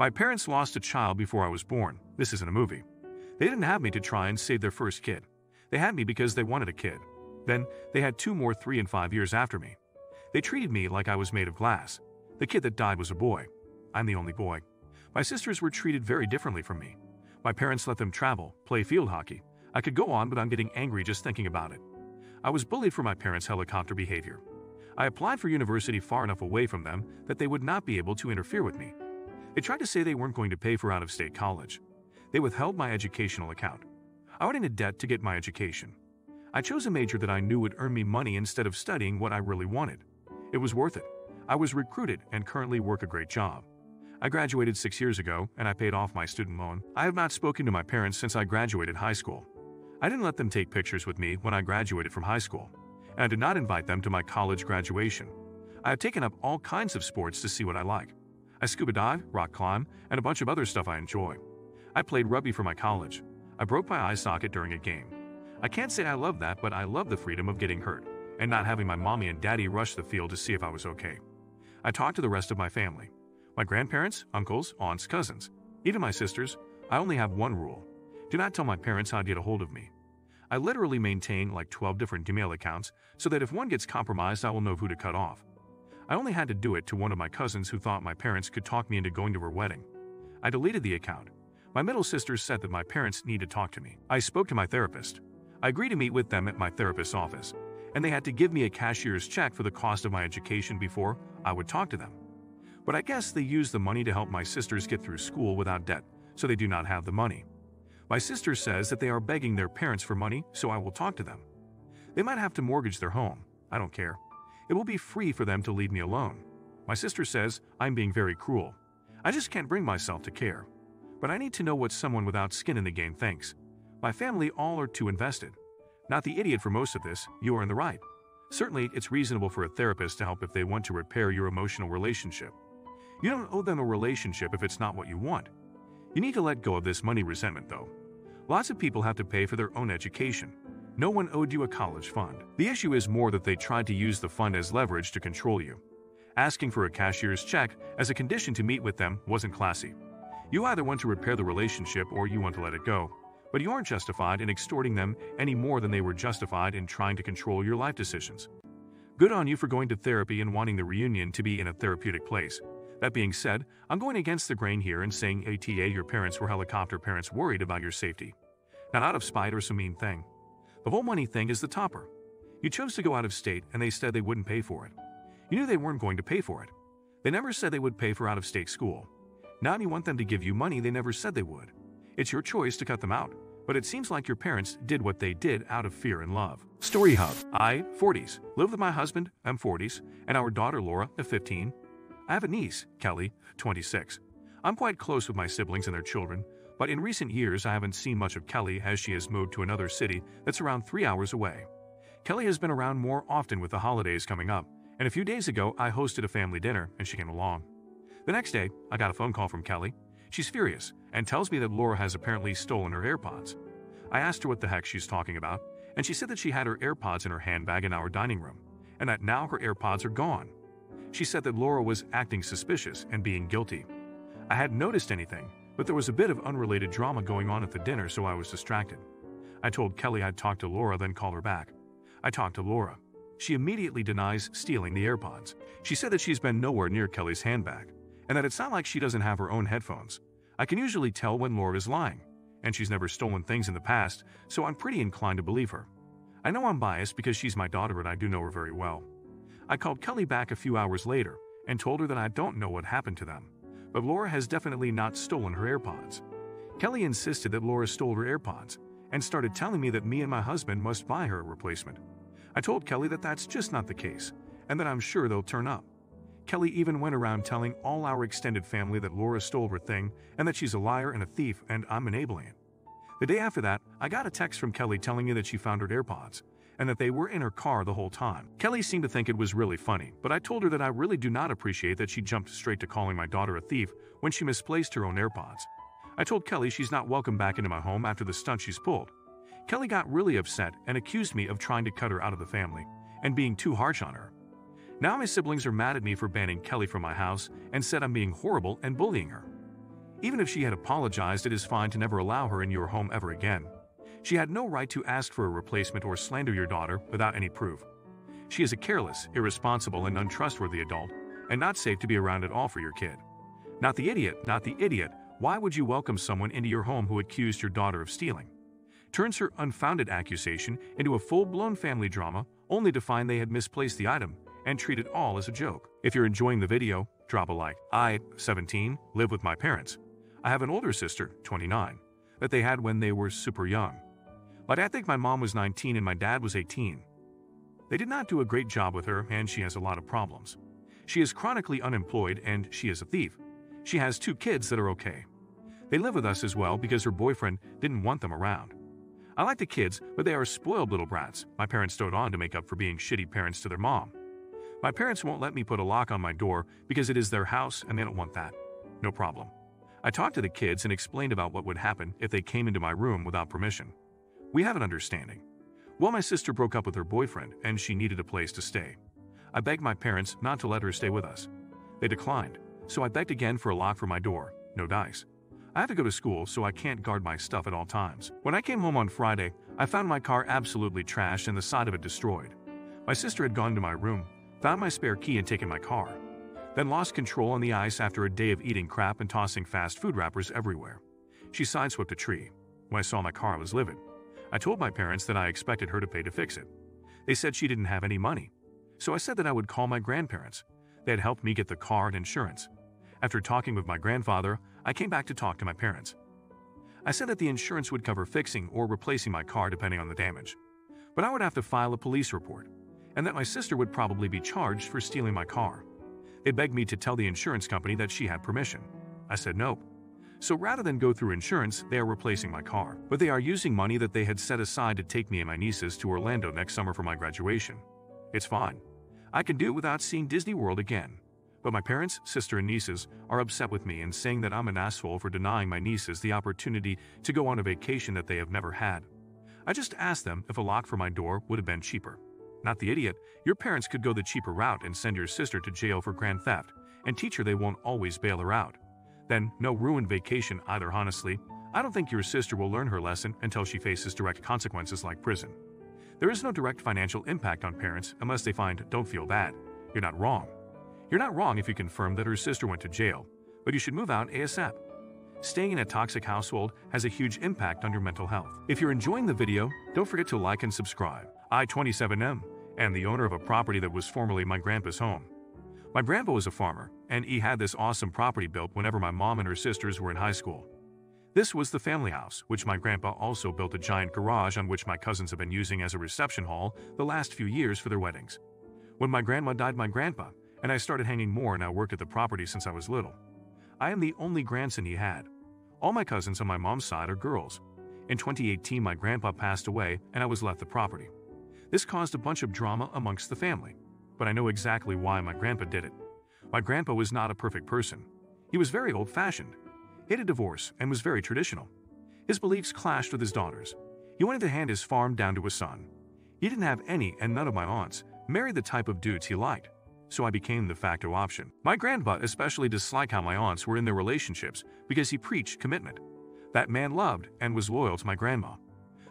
My parents lost a child before I was born. This isn't a movie. They didn't have me to try and save their first kid. They had me because they wanted a kid. Then, they had 2 more 3 and 5 years after me. They treated me like I was made of glass. The kid that died was a boy. I'm the only boy. My sisters were treated very differently from me. My parents let them travel, play field hockey. I could go on, but I'm getting angry just thinking about it. I was bullied for my parents' helicopter behavior. I applied for university far enough away from them that they would not be able to interfere with me. They tried to say they weren't going to pay for out-of-state college. They withheld my educational account. I went into debt to get my education. I chose a major that I knew would earn me money instead of studying what I really wanted. It was worth it. I was recruited and currently work a great job. I graduated 6 years ago and I paid off my student loan. I have not spoken to my parents since I graduated high school. I didn't let them take pictures with me when I graduated from high school, and I did not invite them to my college graduation. I have taken up all kinds of sports to see what I like. I scuba dive, rock climb, and a bunch of other stuff I enjoy. I played rugby for my college. I broke my eye socket during a game. I can't say I love that, but I love the freedom of getting hurt and not having my mommy and daddy rush the field to see if I was okay. I talked to the rest of my family. My grandparents, uncles, aunts, cousins, even my sisters. I only have one rule. Do not tell my parents how to get a hold of me. I literally maintain like 12 different Gmail accounts so that if one gets compromised, I will know who to cut off. I only had to do it to one of my cousins who thought my parents could talk me into going to her wedding. I deleted the account. My middle sister said that my parents need to talk to me. I spoke to my therapist. I agreed to meet with them at my therapist's office, and they had to give me a cashier's check for the cost of my education before I would talk to them. But I guess they used the money to help my sisters get through school without debt, so they do not have the money. My sister says that they are begging their parents for money, so I will talk to them. They might have to mortgage their home. I don't care. It will be free for them to leave me alone. My sister says I'm being very cruel. I just can't bring myself to care. But I need to know what someone without skin in the game thinks. My family all are too invested. Not the idiot for most of this, you are in the right. Certainly, it's reasonable for a therapist to help if they want to repair your emotional relationship. You don't owe them a relationship if it's not what you want. You need to let go of this money resentment, though. Lots of people have to pay for their own education. No one owed you a college fund. The issue is more that they tried to use the fund as leverage to control you. Asking for a cashier's check as a condition to meet with them wasn't classy. You either want to repair the relationship or you want to let it go, but you aren't justified in extorting them any more than they were justified in trying to control your life decisions. Good on you for going to therapy and wanting the reunion to be in a therapeutic place. That being said, I'm going against the grain here and saying ATA your parents were helicopter parents worried about your safety. Not out of spite or some mean thing. The whole money thing is the topper. You chose to go out of state and they said they wouldn't pay for it. You knew they weren't going to pay for it. They never said they would pay for out-of-state school. Now you want them to give you money they never said they would. It's your choice to cut them out, but it seems like your parents did what they did out of fear and love. Story Hub. I, 40s, live with my husband, I'm 40s, and our daughter Laura, 15. I have a niece, Kelly, 26. I'm quite close with my siblings and their children, but in recent years I haven't seen much of Kelly as she has moved to another city that's around 3 hours away. Kelly has been around more often with the holidays coming up, and a few days ago I hosted a family dinner and she came along. The next day, I got a phone call from Kelly. She's furious and tells me that Laura has apparently stolen her AirPods. I asked her what the heck she's talking about, and she said that she had her AirPods in her handbag in our dining room, and that now her AirPods are gone. She said that Laura was acting suspicious and being guilty. I hadn't noticed anything, but there was a bit of unrelated drama going on at the dinner, so I was distracted. I told Kelly I'd talk to Laura, then call her back. I talked to Laura. She immediately denies stealing the AirPods. She said that she's been nowhere near Kelly's handbag, and that it's not like she doesn't have her own headphones. I can usually tell when Laura is lying, and she's never stolen things in the past, so I'm pretty inclined to believe her. I know I'm biased because she's my daughter and I do know her very well. I called Kelly back a few hours later and told her that I don't know what happened to them, but Laura has definitely not stolen her AirPods. Kelly insisted that Laura stole her AirPods and started telling me that me and my husband must buy her a replacement. I told Kelly that that's just not the case and that I'm sure they'll turn up. Kelly even went around telling all our extended family that Laura stole her thing and that she's a liar and a thief and I'm enabling it. The day after that, I got a text from Kelly telling me that she found her AirPods and that they were in her car the whole time. Kelly seemed to think it was really funny, but I told her that I really do not appreciate that she jumped straight to calling my daughter a thief when she misplaced her own AirPods. I told Kelly she's not welcome back into my home after the stunt she's pulled. Kelly got really upset and accused me of trying to cut her out of the family and being too harsh on her. Now my siblings are mad at me for banning Kelly from my house and said I'm being horrible and bullying her. Even if she had apologized, it is fine to never allow her in your home ever again. She had no right to ask for a replacement or slander your daughter without any proof. She is a careless, irresponsible, and untrustworthy adult, and not safe to be around at all for your kid. Not the idiot, not the idiot. Why would you welcome someone into your home who accused your daughter of stealing? Turns her unfounded accusation into a full-blown family drama, only to find they had misplaced the item and treat it all as a joke. If you're enjoying the video, drop a like. I, 17, live with my parents. I have an older sister, 29, that they had when they were super young. But I think my mom was 19 and my dad was 18. They did not do a great job with her, and she has a lot of problems. She is chronically unemployed and she is a thief. She has 2 kids that are okay. They live with us as well because her boyfriend didn't want them around. I like the kids, but they are spoiled little brats. My parents dote on to make up for being shitty parents to their mom. My parents won't let me put a lock on my door because it is their house and they don't want that. No problem. I talked to the kids and explained about what would happen if they came into my room without permission. We have an understanding. Well, my sister broke up with her boyfriend and she needed a place to stay. I begged my parents not to let her stay with us. They declined, so I begged again for a lock for my door. No dice. I have to go to school, so I can't guard my stuff at all times. When I came home on Friday, I found my car absolutely trashed and the side of it destroyed. My sister had gone to my room, found my spare key and taken my car, then lost control on the ice after a day of eating crap and tossing fast food wrappers everywhere. She sideswept a tree. When I saw my car, I was livid. I told my parents that I expected her to pay to fix it. They said she didn't have any money. So I said that I would call my grandparents. They had helped me get the car and insurance. After talking with my grandfather, I came back to talk to my parents. I said that the insurance would cover fixing or replacing my car depending on the damage, but I would have to file a police report, and that my sister would probably be charged for stealing my car. They begged me to tell the insurance company that she had permission. I said no. So rather than go through insurance, they are replacing my car, but they are using money that they had set aside to take me and my nieces to Orlando next summer for my graduation. It's fine. I can do it without seeing Disney World again. But my parents, sister, and nieces are upset with me and saying that I'm an asshole for denying my nieces the opportunity to go on a vacation that they have never had. I just asked them if a lock for my door would have been cheaper. Not the idiot. Your parents could go the cheaper route and send your sister to jail for grand theft and teach her they won't always bail her out. Then no ruined vacation either. Honestly, I don't think your sister will learn her lesson until she faces direct consequences like prison. There is no direct financial impact on parents unless they find don't feel bad. You're not wrong. You're not wrong if you confirm that her sister went to jail, but you should move out ASAP. Staying in a toxic household has a huge impact on your mental health. If you're enjoying the video, don't forget to like and subscribe. I, 27M, am the owner of a property that was formerly my grandpa's home. My grandpa was a farmer, and he had this awesome property built whenever my mom and her sisters were in high school. This was the family house, which my grandpa also built a giant garage on which my cousins have been using as a reception hall the last few years for their weddings. When my grandma died, my grandpa and I started hanging more and I worked at the property since I was little. I am the only grandson he had. All my cousins on my mom's side are girls. In 2018, my grandpa passed away and I was left the property. This caused a bunch of drama amongst the family, but I know exactly why my grandpa did it. My grandpa was not a perfect person. He was very old-fashioned, hated divorce, and was very traditional. His beliefs clashed with his daughters. He wanted to hand his farm down to his son. He didn't have any, and none of my aunts married the type of dudes he liked, so I became the de facto option. My grandpa especially disliked how my aunts were in their relationships because he preached commitment. That man loved and was loyal to my grandma.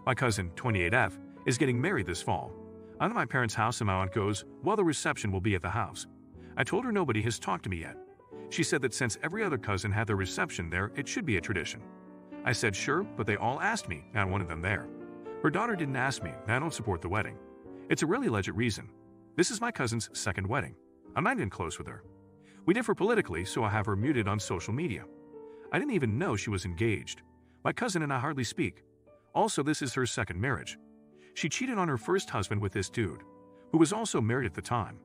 My cousin, 28F, is getting married this fall. I'm at my parents' house and my aunt goes, well, the reception will be at the house. I told her nobody has talked to me yet. She said that since every other cousin had their reception there, it should be a tradition. I said sure, but they all asked me, and I wanted them there. Her daughter didn't ask me, and I don't support the wedding. It's a really legit reason. This is my cousin's second wedding. I'm not even close with her. We differ politically, so I have her muted on social media. I didn't even know she was engaged. My cousin and I hardly speak. Also, this is her second marriage. She cheated on her first husband with this dude, who was also married at the time.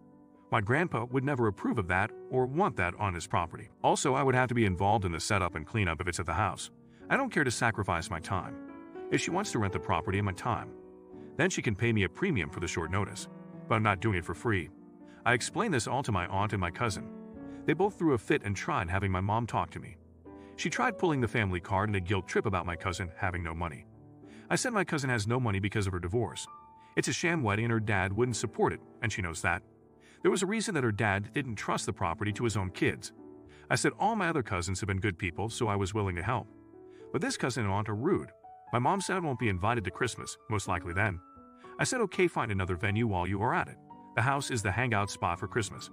My grandpa would never approve of that or want that on his property. Also, I would have to be involved in the setup and cleanup if it's at the house. I don't care to sacrifice my time. If she wants to rent the property and my time, then she can pay me a premium for the short notice. But I'm not doing it for free. I explained this all to my aunt and my cousin. They both threw a fit and tried having my mom talk to me. She tried pulling the family card in a guilt trip about my cousin having no money. I said my cousin has no money because of her divorce. It's a sham wedding and her dad wouldn't support it, and she knows that. There was a reason that her dad didn't trust the property to his own kids. I said all my other cousins have been good people, so I was willing to help. But this cousin and aunt are rude. My mom said I won't be invited to Christmas, most likely then. I said okay, find another venue while you are at it. The house is the hangout spot for Christmas.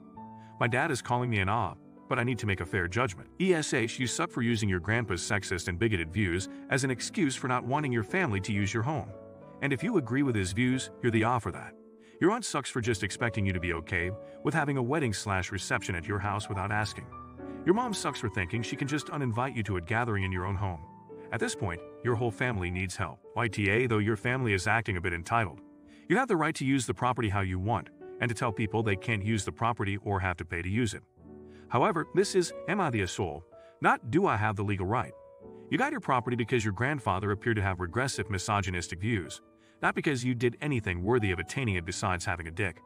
My dad is calling me an ob, but I need to make a fair judgment. ESH, you suck for using your grandpa's sexist and bigoted views as an excuse for not wanting your family to use your home. And if you agree with his views, you're the off for that. Your aunt sucks for just expecting you to be okay with having a wedding/reception at your house without asking. Your mom sucks for thinking she can just uninvite you to a gathering in your own home. At this point, your whole family needs help. YTA, though your family is acting a bit entitled. You have the right to use the property how you want, and to tell people they can't use the property or have to pay to use it. However, this is, am I the asshole? Not, do I have the legal right? You got your property because your grandfather appeared to have regressive misogynistic views, not because you did anything worthy of attaining it besides having a dick.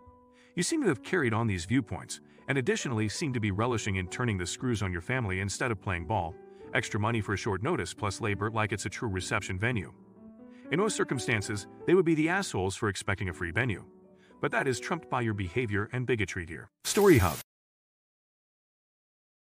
You seem to have carried on these viewpoints, and additionally seem to be relishing in turning the screws on your family instead of playing ball, extra money for a short notice plus labor like it's a true reception venue. In most circumstances, they would be the assholes for expecting a free venue. But that is trumped by your behavior and bigotry here. Story Hub.